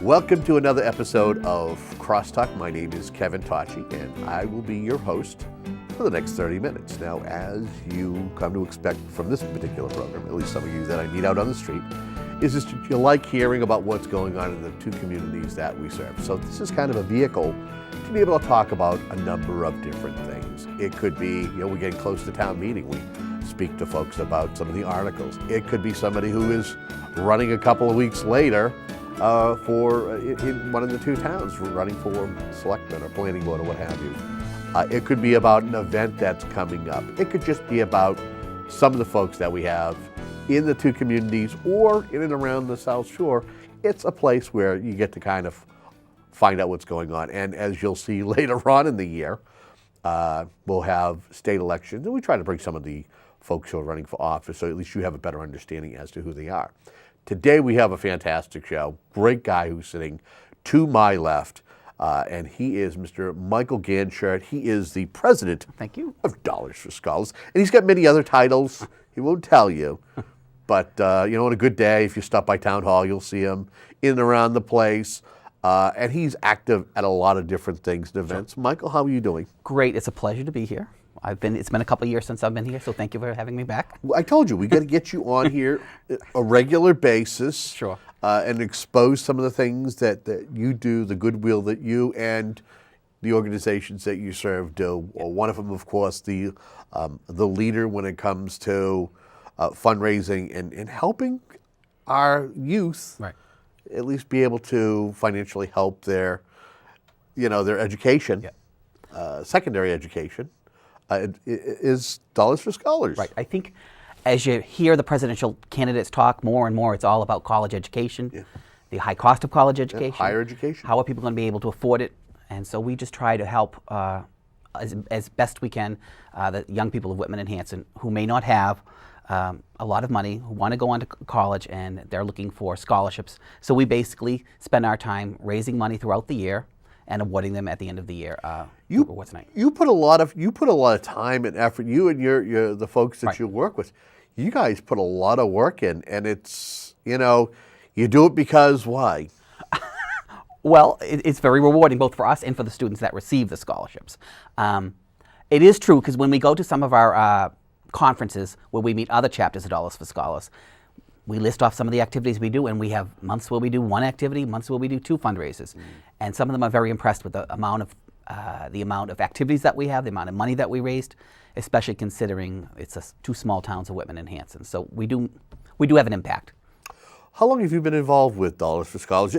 Welcome to another episode of Crosstalk. My name is Kevin Tocci, and I will be your host for the next 30 minutes. Now, as you come to expect from this particular program, at least some of you that I meet out on the street, is just you like hearing about what's going on in the two communities that we serve. So this is kind of a vehicle to be able to talk about a number of different things. It could be, we're getting close to town meeting. We speak to folks about some of the articles. It could be somebody who is running a couple of weeks later for in one of the two towns, running for selectmen or planning board or what have you. It could be about an event that's coming up. It could just be about some of the folks that we have in the two communities or in and around the South Shore. It's a place where you get to kind of find out what's going on. And as you'll see later on in the year, we'll have state elections, and we try to bring some of the folks who are running for office so at least you have a better understanding as to who they are. Today we have a fantastic show. Great guy who's sitting to my left, and he is Mr. Michael Ganshirt. He is the president of Dollars for Scholars. And he's got many other titles. He won't tell you. But, on a good day, if you stop by Town Hall, you'll see him in and around the place. And he's active at a lot of different things and events. Sure. Michael, how are you doing? Great. It's a pleasure to be here. It's been a couple of years since I've been here, so thank you for having me back. Well, I told you, we got to get you on here a regular basis. Sure. And expose some of the things that you do, the goodwill that you and the organizations that you serve do. Yeah. One of them, of course, the leader when it comes to fundraising and helping our youth, right, at least be able to financially help their education, yeah, secondary education. Is Dollars for Scholars. Right. I think as you hear the presidential candidates talk more and more, it's all about college education, yeah, the high cost of college education, yeah, higher education. How are people going to be able to afford it? And so we just try to help as best we can the young people of Whitman and Hanson who may not have a lot of money, who want to go on to college, and they're looking for scholarships. So we basically spend our time raising money throughout the year and awarding them at the end of the year. You put a lot of time and effort. You and the folks that, right, you work with, you guys put a lot of work in, and it's you do it because why? Well, it's very rewarding both for us and for the students that receive the scholarships. It is true because when we go to some of our conferences where we meet other chapters of Dollars for Scholars, we list off some of the activities we do, and we have months where we do one activity, months where we do two fundraisers. And some of them are very impressed with the amount of activities that we have, the amount of money that we raised, especially considering it's two small towns of Whitman and Hanson. So we do have an impact. How long have you been involved with Dollars for Scholars?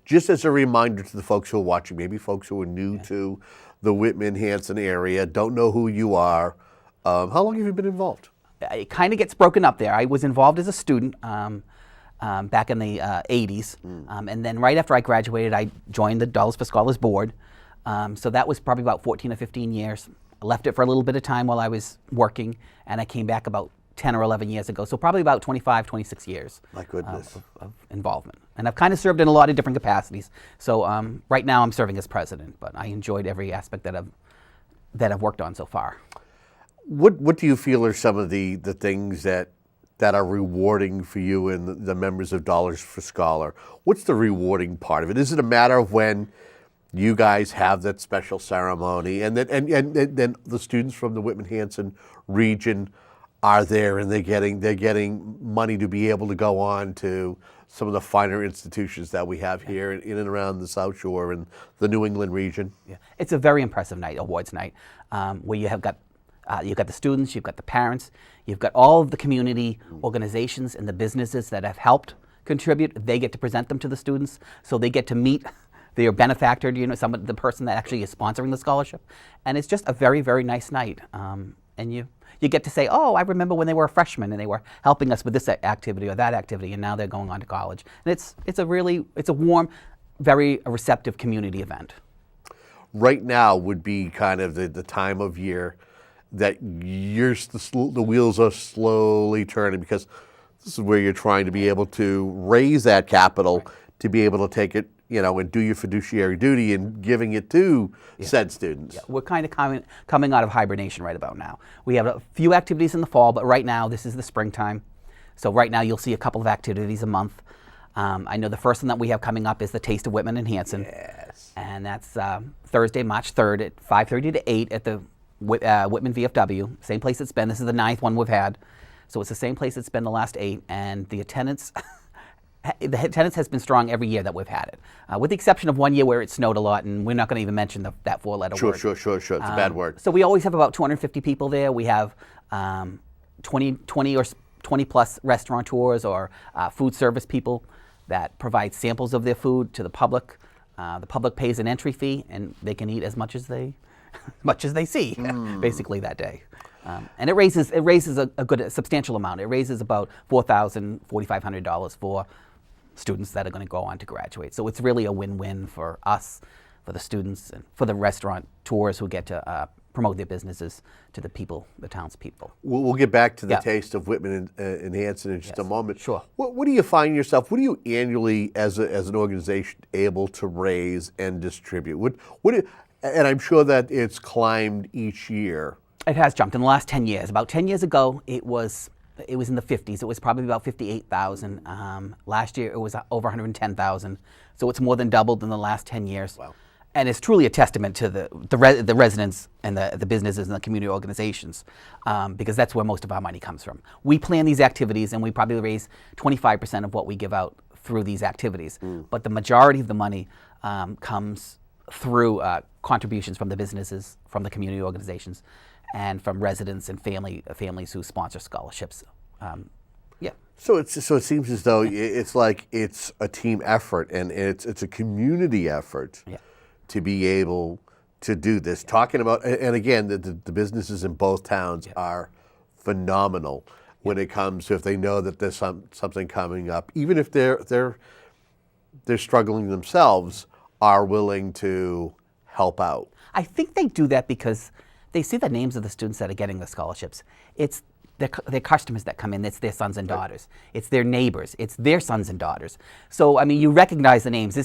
Just as a reminder to the folks who are watching, maybe folks who are new to the Whitman Hanson area, don't know who you are. How long have you been involved? It kind of gets broken up there. I was involved as a student back in the 80s, and then right after I graduated, I joined the Dollars for Scholars board. So that was probably about 14 or 15 years. I left it for a little bit of time while I was working, and I came back about 10 or 11 years ago. So probably about 25, 26 years. My goodness. Of involvement. And I've kind of served in a lot of different capacities. So right now I'm serving as president, but I enjoyed every aspect that I've worked on so far. What do you feel are some of the things that are rewarding for you and the members of Dollars for Scholar? What's the rewarding part of it? Is it a matter of when you guys have that special ceremony and then the students from the Whitman Hanson region are there and they're getting money to be able to go on to some of the finer institutions that we have here in and around the South Shore and the New England region? Yeah. It's a very impressive night, awards night, where you've got the students, you've got the parents, you've got all of the community organizations and the businesses that have helped contribute. They get to present them to the students, so they get to meet their benefactor, the person that actually is sponsoring the scholarship. And it's just a very, very nice night. And you get to say, oh, I remember when they were a freshman and they were helping us with this activity or that activity, and now they're going on to college. And it's a warm, very receptive community event. Right now would be kind of the time of year that the wheels are slowly turning, because this is where you're trying to be able to raise that capital, right, to be able to take it, and do your fiduciary duty and giving it to said students. Yeah. We're kind of coming out of hibernation right about now. We have a few activities in the fall, but right now this is the springtime. So right now you'll see a couple of activities a month. I know the first one that we have coming up is the Taste of Whitman and Hanson. Yes. And that's Thursday, March 3rd at 5:30 to 8 at the Whitman VFW. Same place it's been. This is the 9th one we've had. So it's the same place it's been the last 8. And the attendance has been strong every year that we've had it, with the exception of one year where it snowed a lot, and we're not going to even mention that 4-letter word. Sure. It's a bad word. So we always have about 250 people there. We have 20 or 20 plus restaurateurs or food service people that provide samples of their food to the public. The public pays an entry fee, and they can eat as much as they see, basically that day. And it raises a substantial amount. It raises about $4,000, $4,500 for students that are going to go on to graduate. So it's really a win-win for us, for the students, and for the restaurateurs who get to promote their businesses to the people, the townspeople. We'll get back to the Taste of Whitman and Hanson in just a moment. Sure. What do you find yourself? What do you annually, as an organization, able to raise and distribute? And I'm sure that it's climbed each year. It has jumped in the last 10 years. About 10 years ago, it was in the 50s. It was probably about 58,000. Last year, it was over 110,000. So it's more than doubled in the last 10 years. Wow. And it's truly a testament to the residents and the businesses and the community organizations, because that's where most of our money comes from. We plan these activities, and we probably raise 25% of what we give out through these activities. But the majority of the money comes through contributions from the businesses, from the community organizations, and from residents and families who sponsor scholarships. So it seems as though it's like it's a team effort, and it's a community effort to be able to do this. Talking about, and again, the businesses in both towns are phenomenal when it comes to, if they know that there's something coming up, even if they're struggling themselves, are willing to help out. I think they do that because they see the names of the students that are getting the scholarships. It's their customers that come in. It's their sons and daughters. It's their neighbors. It's their sons and daughters. So, I mean, you recognize the names.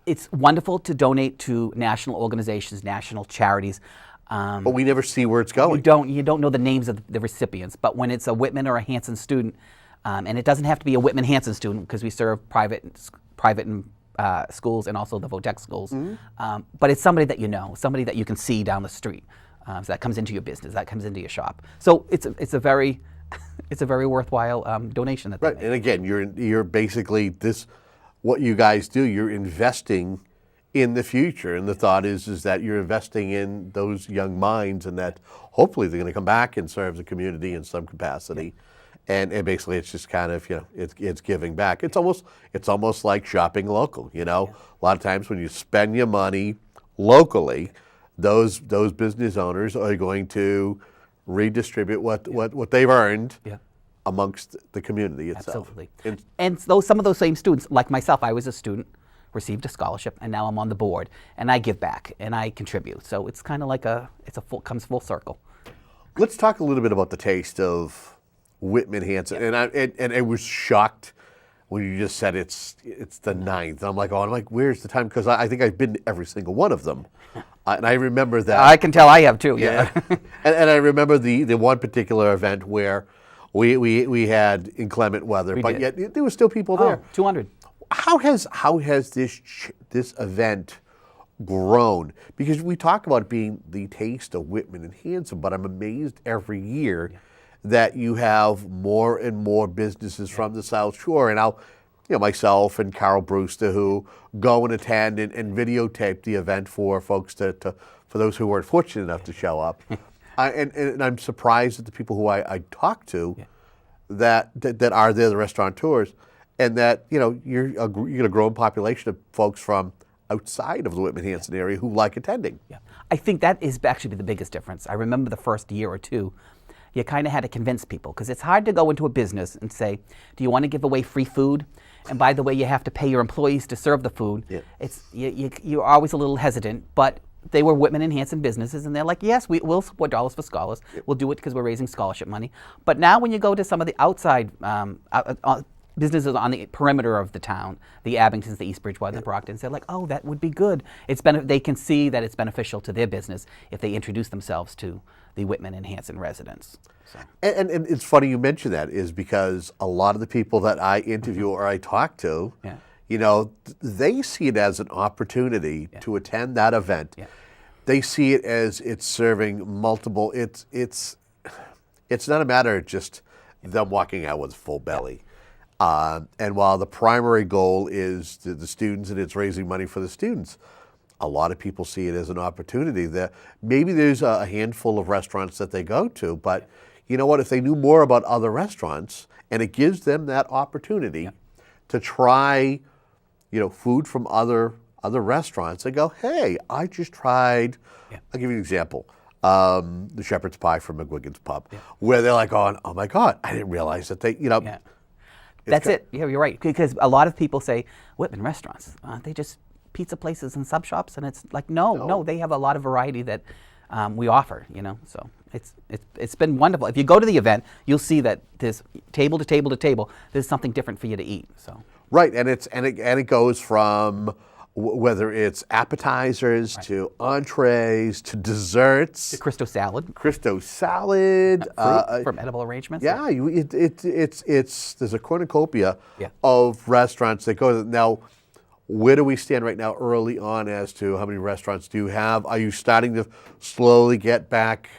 It's wonderful to donate to national organizations, national charities. But we never see where it's going. You don't know the names of the recipients. But when it's a Whitman or a Hanson student, and it doesn't have to be a Whitman Hanson student because we serve private schools and also the VOTEC schools. But it's somebody that you know, somebody that you can see down the street. So that comes into your business, that comes into your shop. So it's a very worthwhile donation that they make. And again, you're basically what you guys do. You're investing in the future, and the thought is that you're investing in those young minds, and that hopefully they're going to come back and serve the community in some capacity. And basically, it's just kind of, it's giving back. It's almost like shopping local. A lot of times when you spend your money locally, those business owners are going to redistribute what they've earned amongst the community itself. Absolutely. And some of those same students, like myself, I was a student, received a scholarship, and now I'm on the board, and I give back and I contribute. So it's kind of like comes full circle. Let's talk a little bit about the Taste of Whitman Hanson, and I was shocked when you just said it's the 9th. I'm like, where's the time? Because I think I've been to every single one of them, and I remember that. I can tell I have too. Yeah. and I remember the one particular event where we had inclement weather, but yet there were still people there. 200. How has this event grown? Because we talk about it being the Taste of Whitman and Hanson, but I'm amazed every year that you have more and more businesses from the South Shore, and myself and Carol Brewster, who go and attend and videotape the event for folks for those who weren't fortunate enough to show up. And I'm surprised at the people who I talk to that are there, the restaurateurs, and that you're going to grow a population of folks from outside of the Whitman Hanson area who like attending. Yeah, I think that is actually the biggest difference. I remember the first year or two, you kind of had to convince people, because it's hard to go into a business and say, do you want to give away free food? And by the way, you have to pay your employees to serve the food. Yeah. You're always a little hesitant, but they were Whitman and Hanson businesses, and they're like, yes, we'll support Dollars for Scholars. We'll do it because we're raising scholarship money. But now when you go to some of the outside businesses on the perimeter of the town, the Abingtons, the East Bridgewater, the Brockton, said like, oh, that would be good. They can see that it's beneficial to their business if they introduce themselves to the Whitman and Hanson residents. So. And it's funny you mention that, is because a lot of the people that I interview or I talk to, they see it as an opportunity to attend that event. Yeah. They see it as it's serving multiple. It's not a matter of just them walking out with full belly. And while the primary goal is the students and it's raising money for the students, a lot of people see it as an opportunity. That maybe there's a handful of restaurants that they go to, but you know what? If they knew more about other restaurants, and it gives them that opportunity to try, food from other restaurants, they go, hey, I just tried. I'll give you an example. The shepherd's pie from McGuigan's Pub, where they're like, oh my God, I didn't realize that they, That's it. Yeah, you're right. Because a lot of people say, Whitman restaurants, aren't they just pizza places and sub shops? And it's like, no, they have a lot of variety that we offer, So it's been wonderful. If you go to the event, you'll see that there's table to table to table, there's something different for you to eat. So right, and it goes from whether it's appetizers to entrees to desserts, the Cristo salad, fruit from edible arrangements. Yeah, there's a cornucopia of restaurants that go. Now, where do we stand right now, early on, as to how many restaurants do you have? Are you starting to slowly get back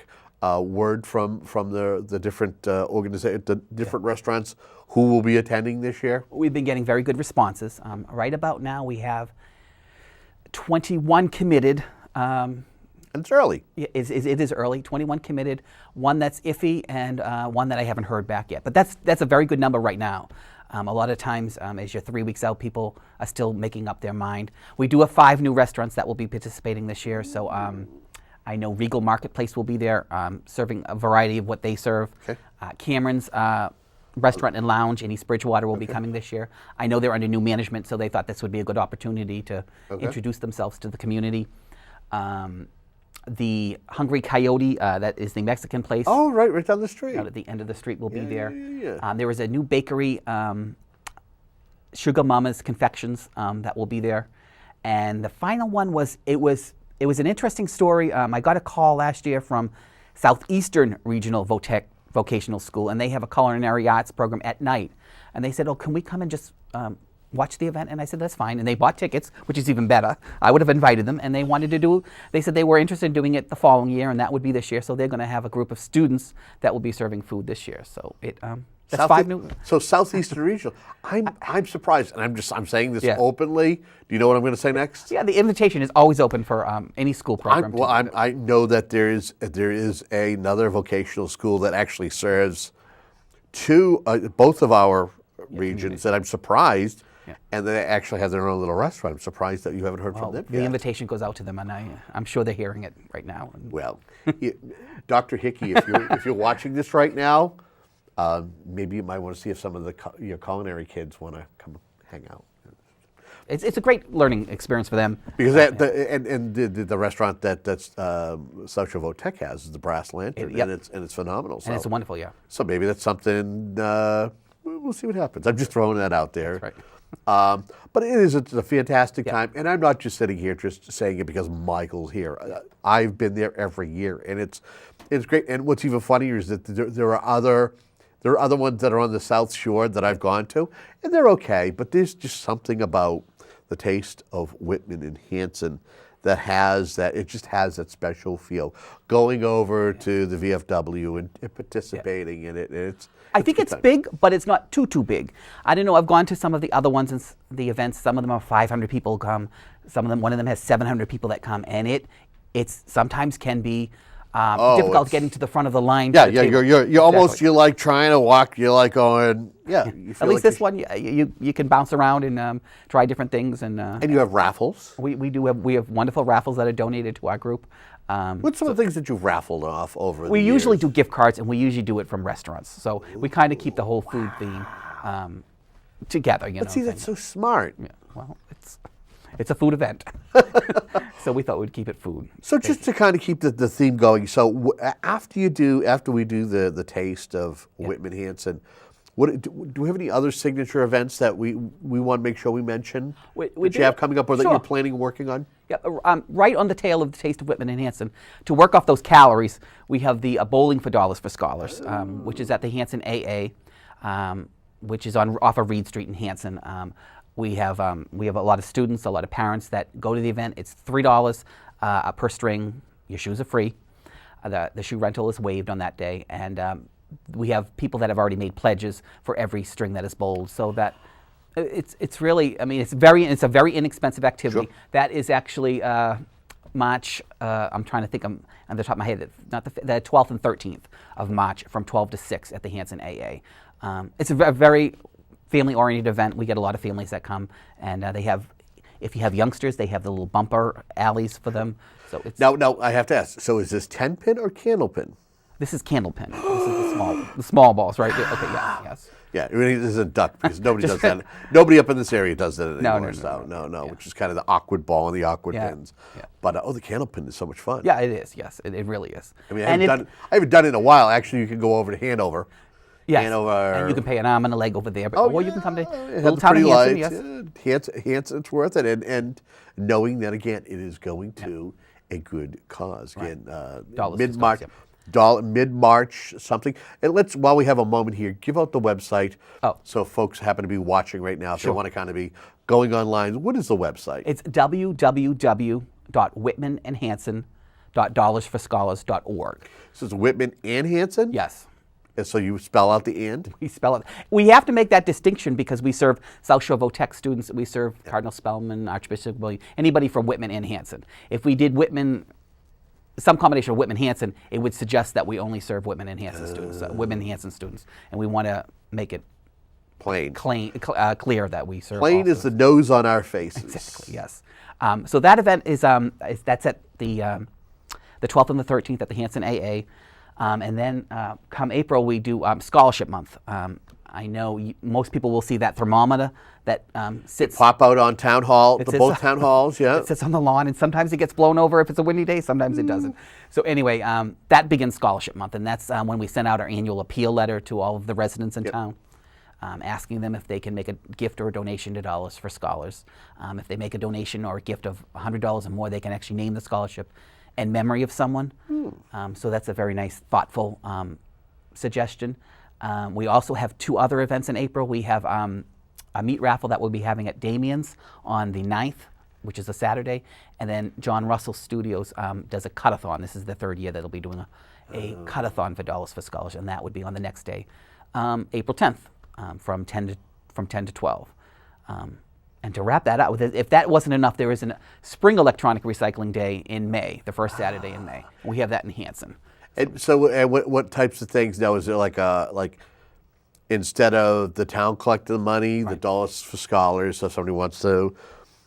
word from the different restaurants who will be attending this year? We've been getting very good responses. Right about now, we have 21 committed. And it's early. It is early. 21 committed. One that's iffy, and one that I haven't heard back yet. But that's a very good number right now. A lot of times, as you're 3 weeks out, people are still making up their mind. We do have 5 new restaurants that will be participating this year. So I know Regal Marketplace will be there, serving a variety of what they serve. Okay. Cameron's Restaurant and Lounge in East Bridgewater will be coming this year. I know they're under new management, so they thought this would be a good opportunity to introduce themselves to the community. The Hungry Coyote, that is the Mexican place. Oh, right down the street. Out at the end of the street will be there. Yeah. There was a new bakery, Sugar Mama's Confections, that will be there. And the final one was an interesting story. I got a call last year from Southeastern Regional Vocational School, and they have a culinary arts program at night. And they said, oh, can we come and just watch the event? And I said, that's fine. And they bought tickets, which is even better. I would have invited them, and they said they were interested in doing it the following year, and that would be this year. So they're going to have a group of students that will be serving food this year. So that's 5 new. So Southeastern Regional, I'm surprised, and I'm saying this openly. Do you know what I'm going to say next? Yeah, the invitation is always open for any school program. I know that there is another vocational school that actually serves both of our regions that I'm surprised, and they actually have their own little restaurant. I'm surprised that you haven't heard from them yet. The invitation goes out to them, and I'm sure they're hearing it right now. Well, Dr. Hickey, if you're watching this right now, maybe you might want to see if some of your culinary kids want to come hang out. It's a great learning experience for them. Because the restaurant that's Social Votech has is the Brass Lantern, and it's phenomenal. And it's wonderful, So maybe that's something. We'll see what happens. I'm just throwing that out there. That's right. But it's a fantastic time, and I'm not just sitting here just saying it because Michael's here. I've been there every year, and it's great. And what's even funnier is that there are other ones that are on the South Shore that I've gone to, and they're okay. But there's just something about the taste of Whitman and Hanson that it just has that special feel. Going over to the VFW and participating in it, I think it's big, but it's not too big. I don't know. I've gone to some of the other ones in the events. Some of them are 500 people come. One of them has 700 people that come, and it sometimes can be difficult getting to the front of the line. Yeah, you're almost, you're like trying to walk. You're like going, You At least this one, you can bounce around and try different things, and you have raffles. We have wonderful raffles that are donated to our group. What's some of the things that you've raffled off over the years? We usually do gift cards, and we usually do it from restaurants. So we kind of keep the whole food theme together. But see, that's so smart. Yeah, well, it's a food event, so we thought we'd keep it food. So just to kind of keep the theme going. So after we do the taste of Whitman Hanson, Do we have any other signature events that we want to make sure we mention We that do. you have coming up or that Sure. you're planning and working on? Yeah, right on the tail of the Taste of Whitman and Hanson, to work off those calories, we have the Bowling for Dollars for Scholars, which is at the Hanson AA, which is off of Reed Street in Hanson. We have a lot of students, a lot of parents that go to the event. It's $3 per string. Your shoes are free. The shoe rental is waived on that day, and we have people that have already made pledges for every string that is bowled, so that it's really, I mean, it's a very inexpensive activity. Sure. That is actually March. I'm trying to think. I'm on the top of my head. Not the 12th and 13th of March, from 12 to 6 at the Hanson AA. It's a very family-oriented event. We get a lot of families that come, and they have. If you have youngsters, they have the little bumper alleys for them. So it's Now, I have to ask. So, is this 10-pin or candlepin? This is candlepin. This is the small balls, right? Okay, yes. Yeah, I mean, this is a duck because nobody does that. Nobody up in this area does that anymore. No. Yeah. Which is kind of the awkward ball and the awkward Yeah. pins. Yeah. But the candlepin is so much fun. Yeah, it is. Yes, it really is. I mean, I haven't done it in a while. Actually, you can go over to Hanover. Yes, Hanover. and you can pay an arm and a leg over there, or you can come to It Little had Town the of pretty Hanson. lights. Yes. Hanson, it's worth it, and knowing that again, it is going to a good cause. Again, Dollars mid-March, Yep. mid-March something. And while we have a moment here, give out the website. Oh. So folks happen to be watching right now, if they want to kind of be going online. What is the website? It's www.whitmanandhanson.dollarsforscholars.org. So it's Whitman and Hanson. Yes. And so you spell out the and. We spell it. We have to make that distinction because we serve South Shore Votech students. We serve Cardinal Spellman, Archbishop William, anybody from Whitman and Hanson. If we did Whitman, some combination of Whitman Hanson, it would suggest that we only serve Whitman and Hanson students, Whitman and Hanson students, and we want to make it Plain. clear that we serve. Plain all is the nose on our faces. Exactly. Yes. So that event that's at the 12th and the 13th at the Hanson AA. And then come April, we do Scholarship Month. I know most people will see that thermometer that sits. Pop out on town hall, both town halls, yeah. It sits on the lawn, and sometimes it gets blown over if it's a windy day, sometimes it doesn't. So anyway, that begins Scholarship Month, and that's when we send out our annual appeal letter to all of the residents in town, asking them if they can make a gift or a donation to Dollars for Scholars. If they make a donation or a gift of $100 or more, they can actually name the scholarship in memory of someone. So that's a very nice, thoughtful suggestion. We also have two other events in April. We have a meat raffle that we'll be having at Damien's on the 9th, which is a Saturday. And then John Russell Studios does a cut-a-thon. This is the third year that they'll be doing a cut-a-thon for Dollars for Scholars, and that would be on the next day, April 10th, from 10 to 12. And to wrap that up, if that wasn't enough, there is a Spring Electronic Recycling Day in May, the first Saturday in May. We have that in Hanson. And so, what types of things now? Is it like instead of the town collecting the money, the Dollars for Scholars? So if somebody wants to,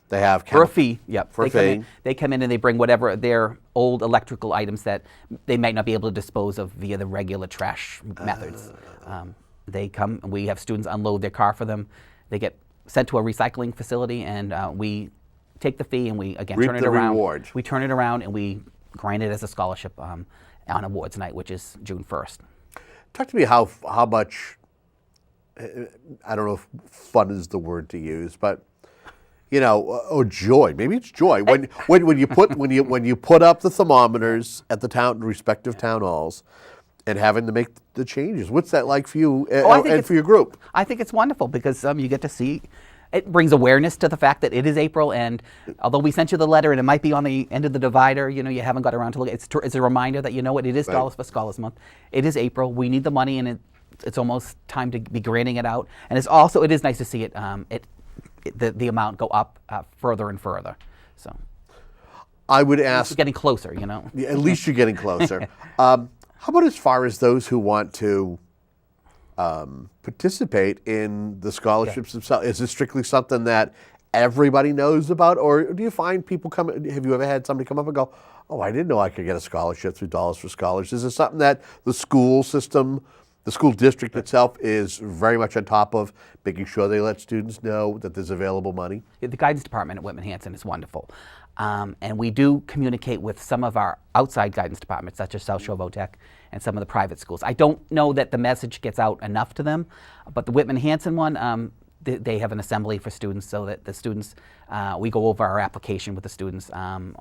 they have For a fee, yep. For a fee. They come in and they bring whatever their old electrical items that they might not be able to dispose of via the regular trash methods. They come, and we have students unload their car for them. They get sent to a recycling facility, and we take the fee and we again Reap turn it the around. reward. We turn it around and we grind it as a scholarship on awards night, which is June 1st. Talk to me how much. I don't know if fun is the word to use, but or joy. Maybe it's joy when you put up the thermometers at the respective town halls, and having to make the changes. What's that like for you and for your group? I think it's wonderful because you get to see. It brings awareness to the fact that it is April, and although we sent you the letter and it might be on the end of the divider, you haven't got around to look. It's a reminder that it is Dollars for Scholars Month. It is April. We need the money, and it's almost time to be granting it out. And it is nice to see the amount go up further and further. So I would ask. It's getting closer, At least you're getting closer. How about as far as those who want to participate in the scholarships themselves? Is this strictly something that everybody knows about, or do you find people come? Have you ever had somebody come up and go, "Oh, I didn't know I could get a scholarship through Dollars for Scholars"? Is it something that the school system, the school district itself, is very much on top of, making sure they let students know that there's available money? The guidance department at Whitman Hanson is wonderful. And we do communicate with some of our outside guidance departments, such as South Shore VOTEC and some of the private schools. I don't know that the message gets out enough to them, but the Whitman Hanson one, they have an assembly for students so that the students, we go over our application with the students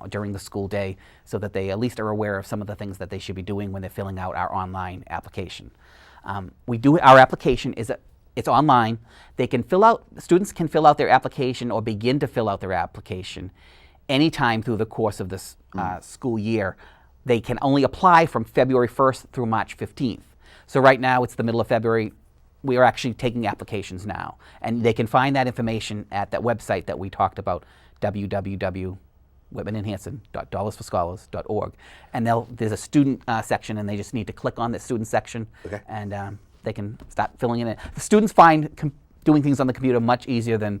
during the school day so that they at least are aware of some of the things that they should be doing when they're filling out our online application. Our application it's online. Students can fill out their application or begin to fill out their application anytime through the course of this school year. They can only apply from February 1st through March 15th. So right now it's the middle of February. We are actually taking applications now. And they can find that information at that website that we talked about, www.whitmanandhanson.dollarsforscholars.org. And there's a student section, and they just need to click on the student section, and they can start filling it in. The students find doing things on the computer much easier than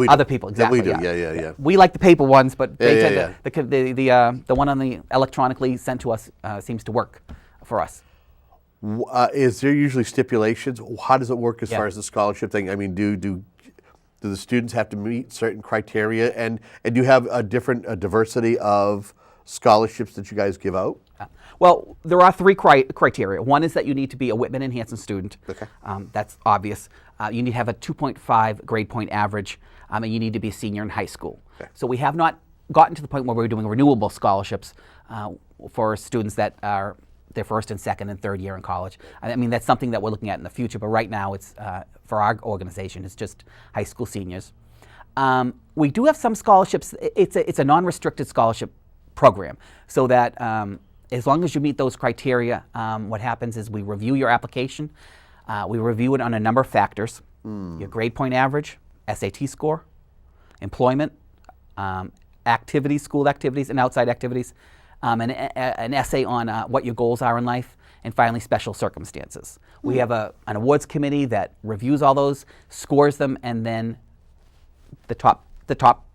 other people. Exactly. We do. Yeah. We like the paper ones, but they tend to, the one on the electronically sent to us seems to work for us. Is there usually stipulations? How does it work as far as the scholarship thing? I mean, do the students have to meet certain criteria, and do you have a diversity of scholarships that you guys give out? Well, there are three criteria. One is that you need to be a Whitman and Hanson student. Okay. That's obvious. You need to have a 2.5 grade point average, and you need to be a senior in high school. Okay. So we have not gotten to the point where we're doing renewable scholarships for students that are their first and second and third year in college. I mean, that's something that we're looking at in the future, but right now it's, for our organization, it's just high school seniors. We do have some scholarships. It's a non-restricted scholarship program, so that as long as you meet those criteria, what happens is we review your application. We review it on a number of factors: your grade point average, SAT score, employment, activities, school activities, and outside activities, an essay on what your goals are in life, and finally special circumstances. We have an awards committee that reviews all those, scores them, and then the top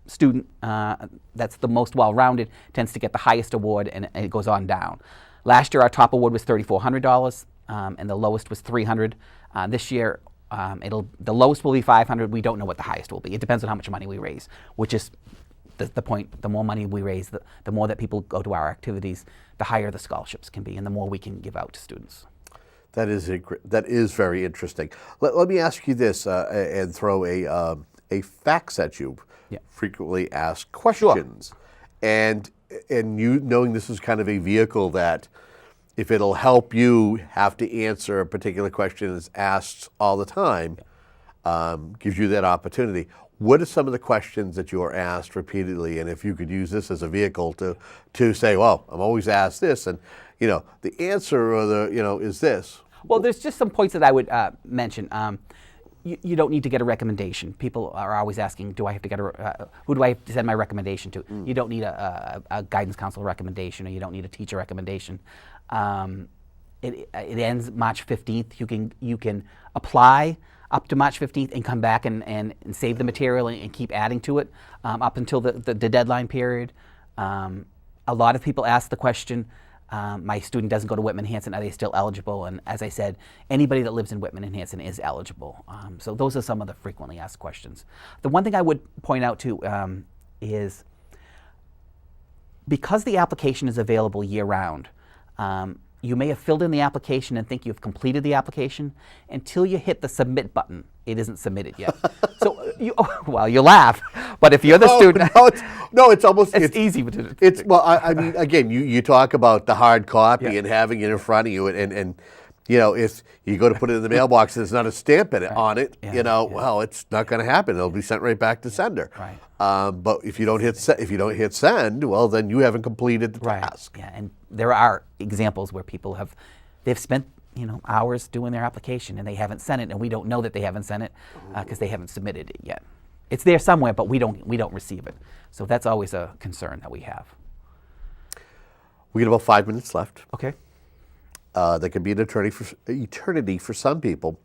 student that's the most well-rounded tends to get the highest award, and it goes on down. Last year our top award was $3,400, and the lowest was $300. This year the lowest will be $500. We don't know what the highest will be. It depends on how much money we raise, which is the point. The more money we raise, the more that people go to our activities, the higher the scholarships can be, and the more we can give out to students. That is very interesting. Let me ask you this, and throw a fax at you. Yeah. Frequently asked questions, Sure. and you knowing this is kind of a vehicle that, if it'll help you have to answer a particular question that's asked all the time, gives you that opportunity. What are some of the questions that you are asked repeatedly, and if you could use this as a vehicle to say, well, I'm always asked this, and the answer or is this? Well, there's just some points that I would mention. You don't need to get a recommendation. People are always asking, do I have to get who do I have to send my recommendation to? You don't need a guidance counselor recommendation, or you don't need a teacher recommendation. It ends March 15th. You can apply up to March 15th and come back and save the material and keep adding to it up until the deadline period. A lot of people ask the question, my student doesn't go to Whitman Hanson, are they still eligible? And as I said, anybody that lives in Whitman and Hanson is eligible. So those are some of the frequently asked questions. The one thing I would point out too is, because the application is available year-round, you may have filled in the application and think you've completed the application. Until you hit the submit button, it isn't submitted yet. So you laugh, but if you're the student, it's almost it's easy. I mean, again, you talk about the hard copy and having it in front of you, and if you go to put it in the mailbox and there's not a stamp on it, well, it's not going to happen. It'll be sent right back to sender. Right. But if you don't hit send, well, then you haven't completed the task. Yeah, and there are examples where people they've spent hours doing their application and they haven't sent it, and we don't know that they haven't sent it because they haven't submitted it yet. It's there somewhere, but we don't receive it. So that's always a concern that we have. We got about 5 minutes left. Okay. That could be an eternity for some people.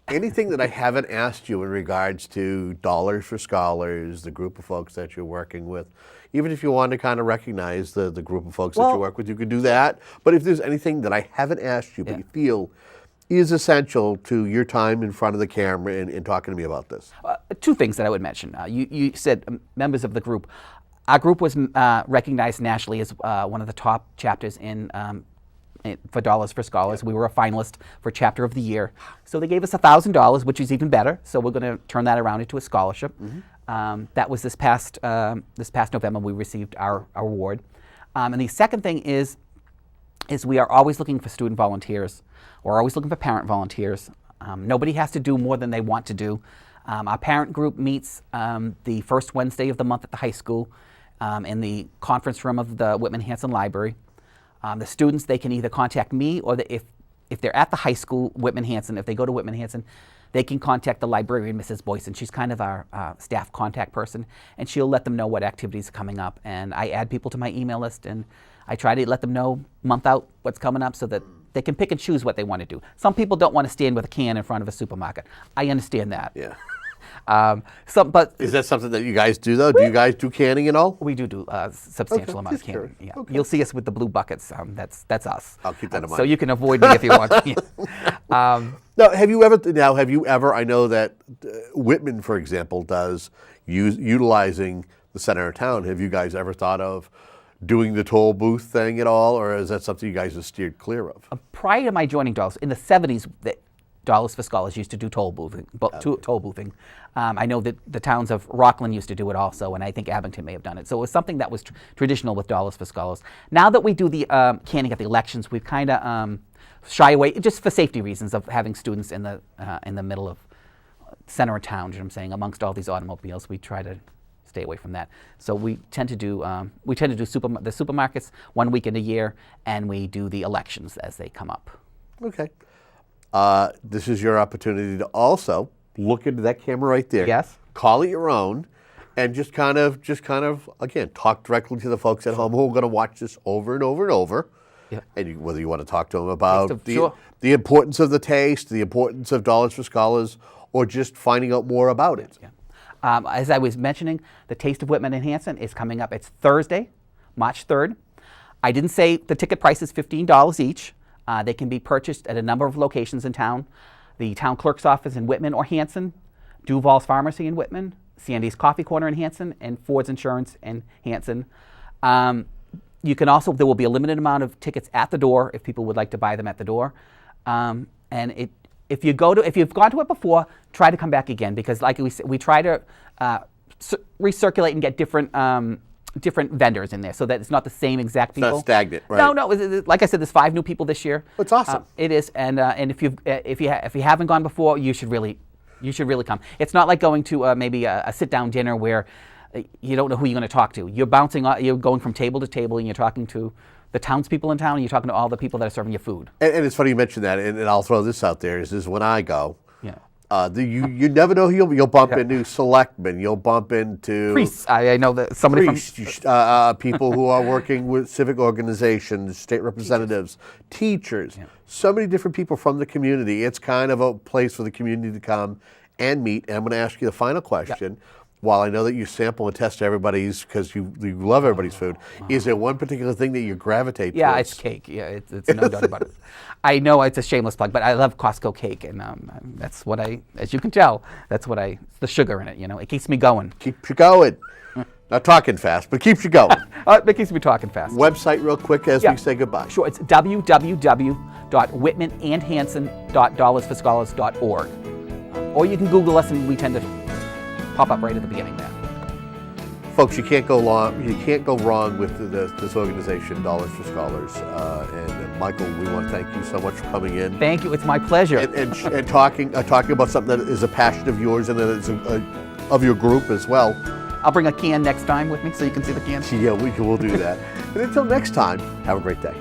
Anything that I haven't asked you in regards to Dollars for Scholars, the group of folks that you're working with, even if you want to kind of recognize the group of folks that you work with, you could do that. But if there's anything that I haven't asked you, but you feel is essential to your time in front of the camera and talking to me about this. Two things that I would mention. You said members of the group. Our group was recognized nationally as one of the top chapters for Dollars for Scholars. We were a finalist for Chapter of the Year. So they gave us $1,000, which is even better. So we're going to turn that around into a scholarship. That was this past November. We received our award. And the second thing is we are always looking for student volunteers. We're always looking for parent volunteers. Nobody has to do more than they want to do. Our parent group meets the first Wednesday of the month at the high school in the conference room of the Whitman Hanson Library. The students, they can either contact me or if they're at the high school, Whitman Hanson, if they go to Whitman Hanson, they can contact the librarian, Mrs. Boyson. She's kind of our staff contact person, and she'll let them know what activities are coming up. And I add people to my email list, and I try to let them know month out what's coming up so that they can pick and choose what they want to do. Some people don't want to stand with a can in front of a supermarket. I understand that. Yeah. But is that something that you guys do, though? Do you guys do canning at all? we do a substantial amount of just canning. curious. Yeah. Okay. You'll see us with the blue buckets. That's us. I'll keep that in mind. So you can avoid me if you want. Now, have you ever? I know that Whitman, for example, does utilizing the center of town. Have you guys ever thought of doing the toll booth thing at all, or is that something you guys have steered clear of? Prior to my joining Dollars, in the 70s, Dollars for Scholars used to do toll boothing. Toll boothing. I know that the towns of Rockland used to do it also, and I think Abington may have done it. So it was something that was traditional with Dollars for Scholars. Now that we do the canning at the elections, we've kind of shy away, just for safety reasons, of having students in the middle of center of town. You know what I'm saying? Amongst all these automobiles, we try to stay away from that. So we tend to do the supermarkets one weekend a year, and we do the elections as they come up. Okay. This is your opportunity to also look into that camera right there. Yes. Call it your own, and just kind of again talk directly to the folks at home who are going to watch this over and over and over. Yeah. And whether you want to talk to them about the Sure. importance of the taste, the importance of Dollars for Scholars, or just finding out more about it. Yeah. As I was mentioning, the Taste of Whitman and Hanson is coming up. It's Thursday, March 3rd. I didn't say the ticket price is $15 each. They can be purchased at a number of locations in town. The town clerk's office in Whitman or Hanson, Duval's Pharmacy in Whitman, Sandy's Coffee Corner in Hanson, and Ford's Insurance in Hanson. You can also, there will be a limited amount of tickets at the door if people would like to buy them at the door. If you've gone to it before, try to come back again, because like we said, we try to recirculate and get different vendors in there so that it's not the same exact people. It's not stagnant, right? No. Like I said, there's 5 new people this year. It's awesome. It is, and if you haven't gone before, you should really come. It's not like going to maybe a sit-down dinner where you don't know who you're going to talk to. You're going from table to table, and you're talking to the townspeople in town, and you're talking to all the people that are serving you food. And it's funny you mentioned that, and I'll throw this out there: is when I go. Yeah. You never know who you'll bump into selectmen. You'll bump into priests. I know that somebody priests, people who are working with civic organizations, state representatives, teachers. Yeah. So many different people from the community. It's kind of a place for the community to come and meet. And I'm going to ask you the final question. Yeah. While I know that you sample and test everybody's, because you love everybody's food, is there one particular thing that you gravitate towards? Yeah, it's cake. Yeah, it's no doubt about it. I know it's a shameless plug, but I love Costco cake, and that's what as you can tell, that's what the sugar in it, it keeps me going. Keeps you going. Not talking fast, but keeps you going. It keeps me talking fast. Website real quick as we say goodbye. Sure, it's www.whitmanandhanson.dollarsforscholars.org. Or you can Google us, and we tend to pop up right at the beginning there. Folks, you can't go wrong with this organization, Dollars for Scholars. And Michael, we want to thank you so much for coming in. Thank you. It's my pleasure. And talking about something that is a passion of yours and that is of your group as well. I'll bring a can next time with me so you can see the can. Yeah, we'll do that. And until next time, have a great day.